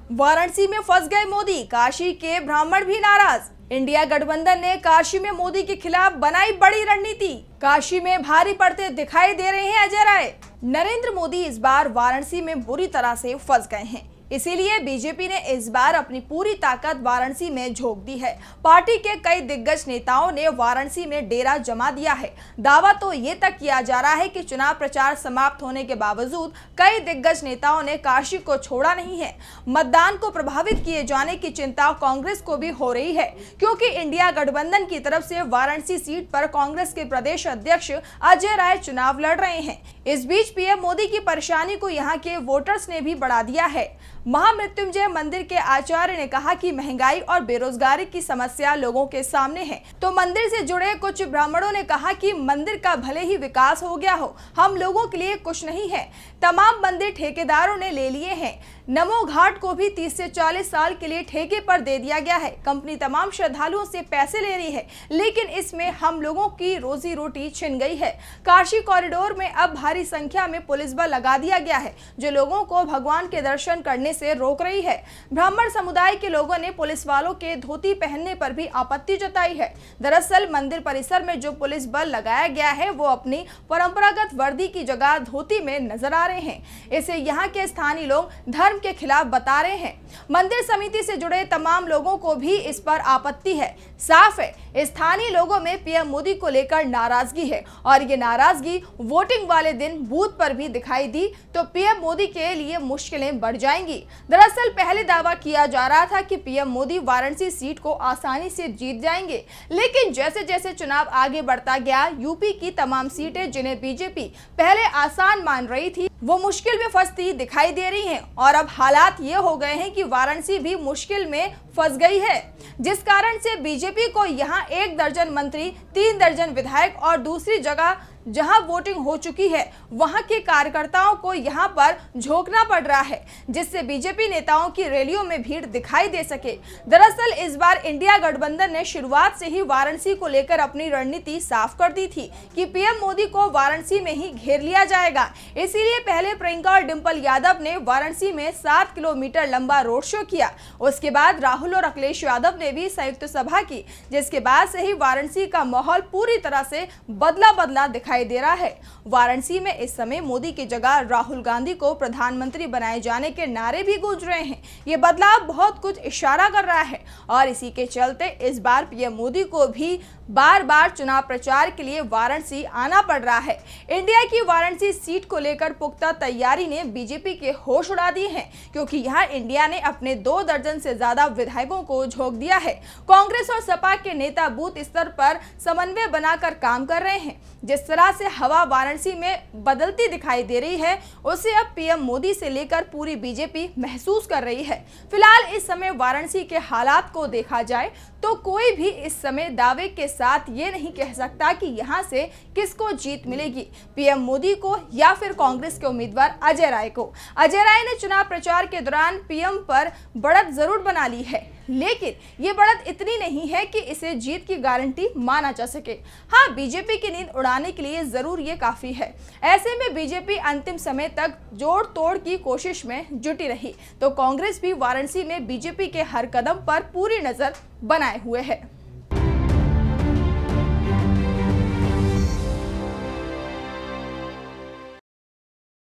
वाराणसी में फंस गए मोदी, काशी के ब्राह्मण भी नाराज। इंडिया गठबंधन ने काशी में मोदी के खिलाफ बनाई बड़ी रणनीति। काशी में भारी पड़ते दिखाई दे रहे हैं अजय राय। नरेंद्र मोदी इस बार वाराणसी में बुरी तरह से फंस गए हैं, इसीलिए बीजेपी ने इस बार अपनी पूरी ताकत वाराणसी में झोंक दी है। पार्टी के कई दिग्गज नेताओं ने वाराणसी में डेरा जमा दिया है। दावा तो ये तक किया जा रहा है कि चुनाव प्रचार समाप्त होने के बावजूद कई दिग्गज नेताओं ने काशी को छोड़ा नहीं है। मतदान को प्रभावित किए जाने की चिंता कांग्रेस को भी हो रही है, क्योंकि इंडिया गठबंधन की तरफ से वाराणसी सीट पर कांग्रेस के प्रदेश अध्यक्ष अजय राय चुनाव लड़ रहे हैं। इस बीच पीएम मोदी की परेशानी को यहाँ के वोटर्स ने भी बढ़ा दिया है। महामृत्युंजय मंदिर के आचार्य ने कहा कि महंगाई और बेरोजगारी की समस्या लोगों के सामने है, तो मंदिर से जुड़े कुछ ब्राह्मणों ने कहा कि मंदिर का भले ही विकास हो गया हो, हम लोगों के लिए कुछ नहीं है। तमाम मंदिर ठेकेदारों ने ले लिए हैं। नमो घाट को भी 30 से 40 साल के लिए ठेके पर दे दिया गया है। कंपनी तमाम श्रद्धालुओं से पैसे ले रही है, लेकिन इसमें हम लोगों की रोजी रोटी छिन गई है। काशी कॉरिडोर में अब भारी संख्या में पुलिस बल लगा दिया गया है, जो लोगों को भगवान के दर्शन करने से रोक रही है। ब्राह्मण समुदाय के लोगों ने पुलिस वालों के धोती पहनने पर भी आपत्ति जताई है। दरअसल मंदिर परिसर में जो पुलिस बल लगाया गया है, वो अपनी परंपरागत वर्दी की जगह धोती में नजर आ रहे हैं। इसे यहाँ के स्थानीय लोग धर्म के खिलाफ बता रहे हैं। मंदिर समिति से जुड़े तमाम लोगों को भी इस पर आपत्ति है। साफ है, स्थानीय लोगों में पीएम मोदी को लेकर नाराजगी है, और ये नाराजगी वोटिंग वाले दिन बूथ पर भी दिखाई दी तो पीएम मोदी के लिए मुश्किलें बढ़ जाएंगी। दरअसल पहले दावा किया जा रहा था कि पीएम मोदी वाराणसी सीट को आसानी से जीत जाएंगे, लेकिन जैसे जैसे चुनाव आगे बढ़ता गया, यूपी की तमाम सीटें जिन्हें बीजेपी पहले आसान मान रही थी, वो मुश्किल में फंसती दिखाई दे रही हैं। और अब हालात ये हो गए हैं कि वाराणसी भी मुश्किल में फंस गई है, जिस कारण से बीजेपी को यहाँ 1 दर्जन मंत्री, 3 दर्जन विधायक और दूसरी जगह जहां वोटिंग हो चुकी है, वहां के कार्यकर्ताओं को यहां पर झोंकना पड़ रहा है, जिससे बीजेपी नेताओं की रैलियों में भीड़ दिखाई दे सके। दरअसल इस बार इंडिया गठबंधन ने शुरुआत से ही वाराणसी को लेकर अपनी रणनीति साफ कर दी थी कि पीएम मोदी को वाराणसी में ही घेर लिया जाएगा। इसीलिए पहले प्रियंका और डिंपल यादव ने वाराणसी में 7 किलोमीटर लंबा रोड शो किया। उसके बाद राहुल और अखिलेश यादव ने भी संयुक्त सभा की, जिसके बाद से ही वाराणसी का माहौल पूरी तरह से बदला दिखाई दे रहा है। वाराणसी में इस समय मोदी की जगह राहुल गांधी को प्रधानमंत्री बनाए जाने के नारे भी गूंज रहे हैं। ये बदलाव बहुत कुछ इशारा कर रहा है, और इसी के चलते इस बार पीएम मोदी को भी बार बार चुनाव प्रचार के लिए वाराणसी आना पड़ रहा है। इंडिया की वाराणसी सीट को लेकर पुख्ता तैयारी ने बीजेपी के होश उड़ा दिए हैं, क्योंकि यहाँ इंडिया ने अपने 2 दर्जन से ज्यादा विधायकों को झोंक दिया है। कांग्रेस और सपा के नेता बूथ स्तर पर समन्वय बनाकर काम कर रहे हैं। जिस तरह से हवा वाराणसी में बदलती दिखाई दे रही है, उसे अब पीएम मोदी से लेकर पूरी बीजेपी महसूस कर रही है। फिलहाल इस समय वाराणसी के हालात को देखा जाए तो कोई भी इस समय दावे के साथ ये नहीं कह सकता कि यहाँ से किसको जीत मिलेगी, पीएम मोदी को या फिर कांग्रेस के उम्मीदवार अजय राय को। अजय राय ने चुनाव प्रचार के दौरान पीएम पर बढ़त जरूर बना ली है, लेकिन ये बढ़त इतनी नहीं है कि इसे जीत की गारंटी माना जा सके। हाँ, बीजेपी की नींद उड़ाने के लिए जरूर ये काफी है। ऐसे में बीजेपी अंतिम समय तक जोड़ तोड़ की कोशिश में जुटी रही, तो कांग्रेस भी वाराणसी में बीजेपी के हर कदम पर पूरी नजर बनाए हुए है।